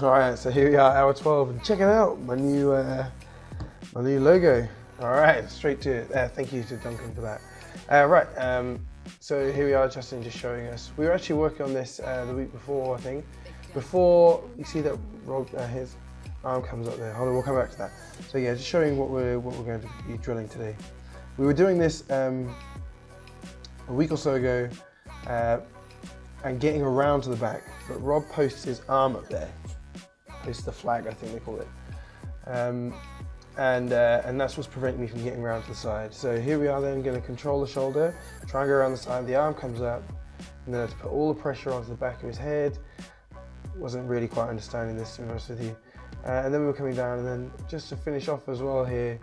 All right, so here we are, hour 12, and check it out, my new logo. All right, straight to it. Thank you to Duncan for that. So here we are, Justin just showing us. We were actually working on this the week before, I think. Before you see that Rob, his arm comes up there. Hold on, we'll come back to that. So yeah, just showing what we're going to be drilling today. We were doing this a week or so ago, and getting around to the back, but Rob posts his arm up there. Posts the flag, I think they call it. And that's what's preventing me from getting around to the side. So here we are then, going to control the shoulder, try and go around the side, the arm comes up, and then I have to put all the pressure onto the back of his head. Wasn't really quite understanding this, to be honest with you. And then we were coming down, and then just to finish off as well here,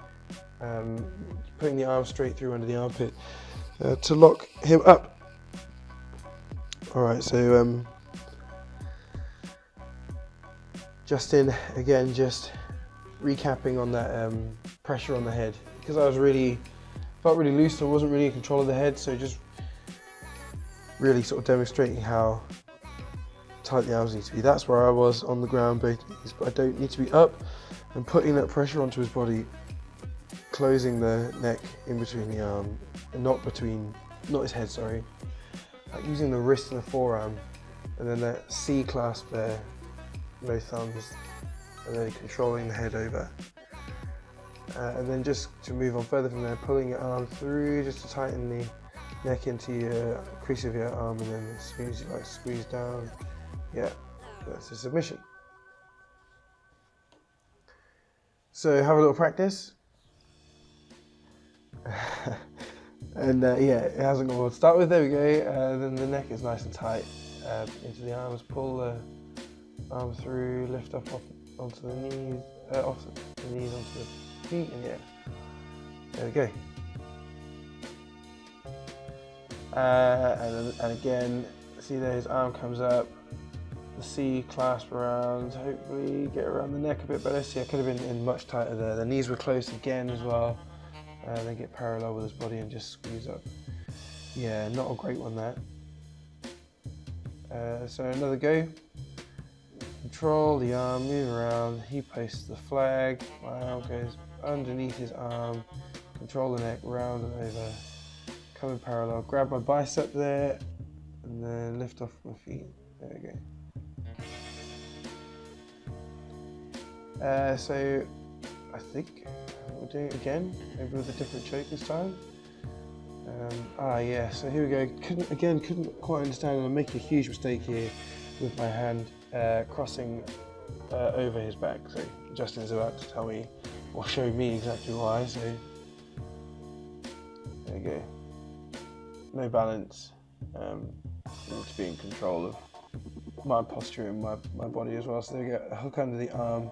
putting the arm straight through under the armpit to lock him up. All right, so Justin, again, just recapping on that pressure on the head, because I felt really loose, so I wasn't really in control of the head, so just really sort of demonstrating how tight the arms need to be. That's where I was on the ground, both knees, but I don't need to be up and putting that pressure onto his body, closing the neck in between the arm, and not his head, sorry. Like using the wrist and the forearm, and then that C clasp there, no thumbs, and then controlling the head over. And then just to move on further from there, pulling your arm through just to tighten the neck into your crease of your arm, and then as soon as you squeeze down, yeah, that's a submission. So have a little practice. And yeah, it hasn't gone well to start with. There we go. Then the neck is nice and tight into the arms. Pull the arm through, lift up onto the knees, off the knees onto the feet, and yeah, there we go. And again, see there, his arm comes up, the C clasp around, hopefully get around the neck a bit better. See, I could have been in much tighter there. The knees were close again as well. Then get parallel with his body and just squeeze up. Yeah, not a great one that. So another go. Control the arm, move around. He posts the flag. My arm goes underneath his arm. Control the neck, round and over. Come in parallel. Grab my bicep there, and then lift off my feet. There we go. So I think we'll do it again, maybe with a different choke this time. Yeah, so here we go. Couldn't quite understand, and I'm making a huge mistake here with my hand crossing over his back. So Justin's about to tell me, or show me exactly why. So there we go. No balance. Need to be in control of my posture and my body as well. So there we go. A hook under the arm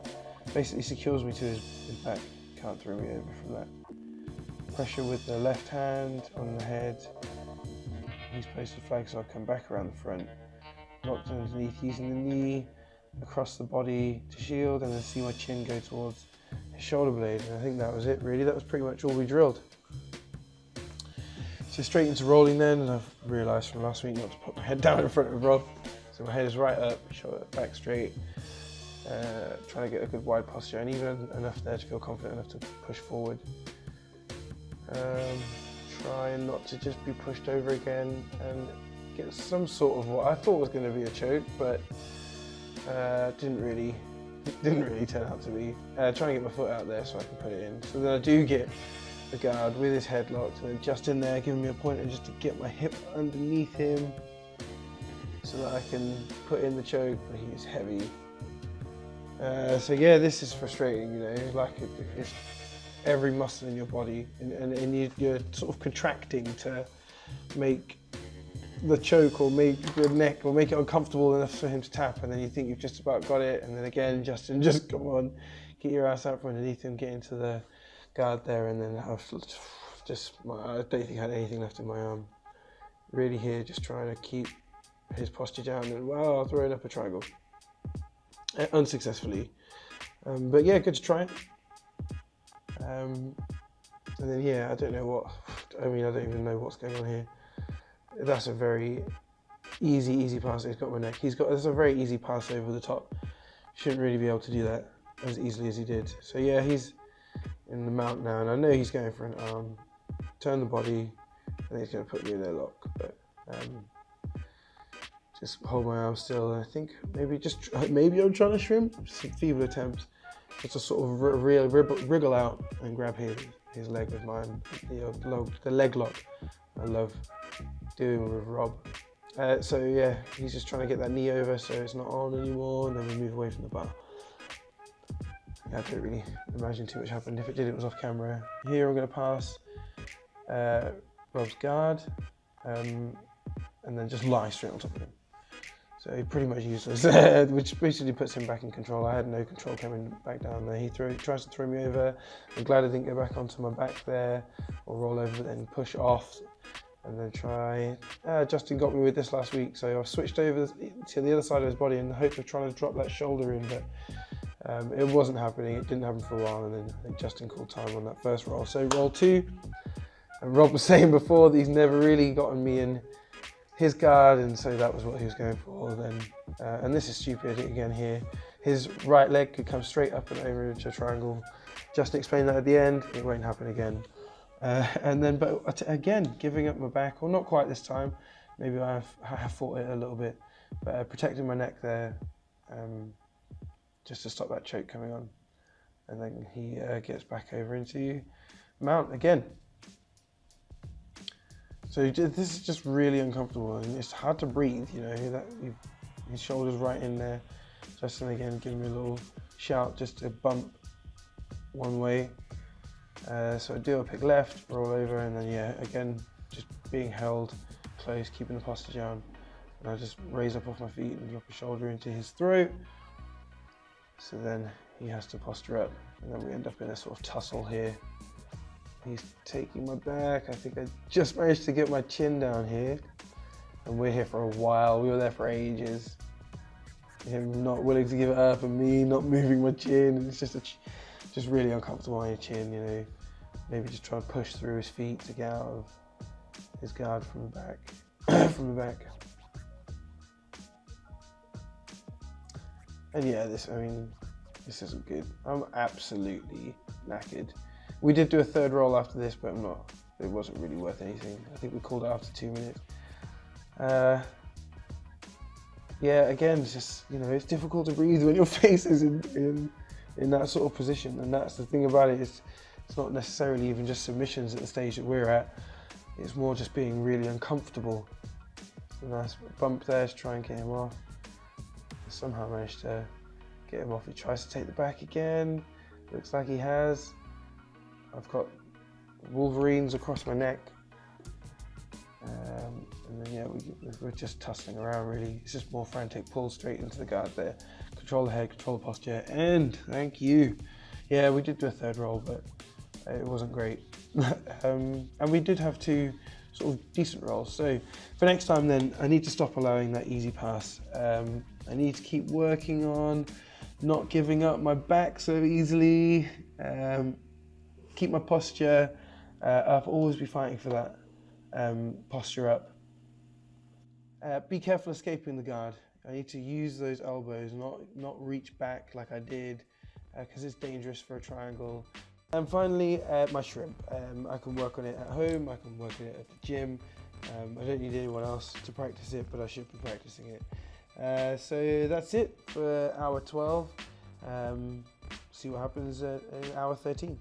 basically secures me to his back. Can't throw me over from that. Pressure with the left hand on the head. He's placed the flag, so I come back around the front. Locked underneath, using the knee across the body to shield, and then see my chin go towards his shoulder blade. And I think that was it, really. That was pretty much all we drilled. So straight into rolling then, and I've realised from last week not to put my head down in front of Rob. So my head is right up, shoulder back straight. Trying to get a good wide posture, and even enough there to feel confident enough to push forward. Trying not to just be pushed over again and get some sort of what I thought was going to be a choke, but didn't really turn out to be. Trying to get my foot out there so I can put it in. So then I do get the guard with his head locked, and then just in there giving me a pointer just to get my hip underneath him so that I can put in the choke, but he's heavy. So yeah, this is frustrating, you know, like it's every muscle in your body, and you're sort of contracting to make the choke or make the neck or make it uncomfortable enough for him to tap, and then you think you've just about got it, and then again, Justin, just come on, get your ass out from underneath him, get into the guard there, and then I don't think I had anything left in my arm. Really here, just trying to keep his posture down, and wow, throwing up a triangle. Unsuccessfully, but yeah, good to try. And then yeah, I don't even know what's going on here. That's a very easy pass. He's got my neck. That's a very easy pass over the top. shouldn't really be able to do that as easily as he did. So yeah, he's in the mount now, and I know he's going for an arm. Turn the body, and he's going to put me in a lock, but just hold my arm still. And I think maybe I'm trying to shrimp. Just a feeble attempt. Just to sort of wriggle out and grab his leg with mine, the leg lock. I love doing with Rob. So yeah, he's just trying to get that knee over so it's not on anymore, and then we move away from the bar. Yeah, I don't really imagine too much happened. If it did, it was off camera. Here I'm going to pass Rob's guard, and then just lie straight on top of him. So he pretty much useless, which basically puts him back in control. I had no control coming back down there. He tries to throw me over. I'm glad I didn't go back onto my back there or roll over, then push off and then try. Justin got me with this last week, so I switched over to the other side of his body in the hope of trying to drop that shoulder in, but it wasn't happening. It didn't happen for a while, and then I think Justin called time on that first roll. So roll 2, and Rob was saying before that he's never really gotten me in his guard, and so that was what he was going for then. And this is stupid again here. His right leg could come straight up and over into a triangle. Justin explained that at the end. It won't happen again. And then, but again, giving up my back, or not quite this time. Maybe I have fought it a little bit, but protecting my neck there, just to stop that choke coming on. And then he gets back over into mount again. So this is just really uncomfortable, and it's hard to breathe, you know, his shoulder's right in there. Justin again giving me a little shout just to bump one way. So I do a pick left, roll over, and then yeah, again, just being held close, keeping the posture down. And I just raise up off my feet and drop a shoulder into his throat. So then he has to posture up, and then we end up in a sort of tussle here. He's taking my back. I think I just managed to get my chin down here. And we're here for a while. We were there for ages. Him not willing to give it up, and me not moving my chin. It's just really uncomfortable on your chin, you know. Maybe just try and push through his feet to get out of his guard from the back. from the back. And yeah, this isn't good. I'm absolutely knackered. We did do a third roll after this, but it wasn't really worth anything. I think we called it after 2 minutes. Yeah, again, it's just, you know, it's difficult to breathe when your face is in that sort of position. And that's the thing about it, it's not necessarily even just submissions at the stage that we're at. It's more just being really uncomfortable. A nice bump there to try and get him off. Somehow managed to get him off. He tries to take the back again. Looks like he has. I've got wolverines across my neck. And then yeah, we're just tussling around really. It's just more frantic, pull straight into the guard there. Control the head, control the posture, and thank you. Yeah, we did do a third roll, but it wasn't great. And we did have 2 sort of decent rolls. So for next time then, I need to stop allowing that easy pass. I need to keep working on not giving up my back so easily. Keep my posture up, always be fighting for that posture up. Be careful escaping the guard. I need to use those elbows, not reach back like I did, because it's dangerous for a triangle. And finally, my shrimp. I can work on it at home, I can work on it at the gym. I don't need anyone else to practice it, but I should be practicing it. So that's it for hour 12. See what happens in hour 13.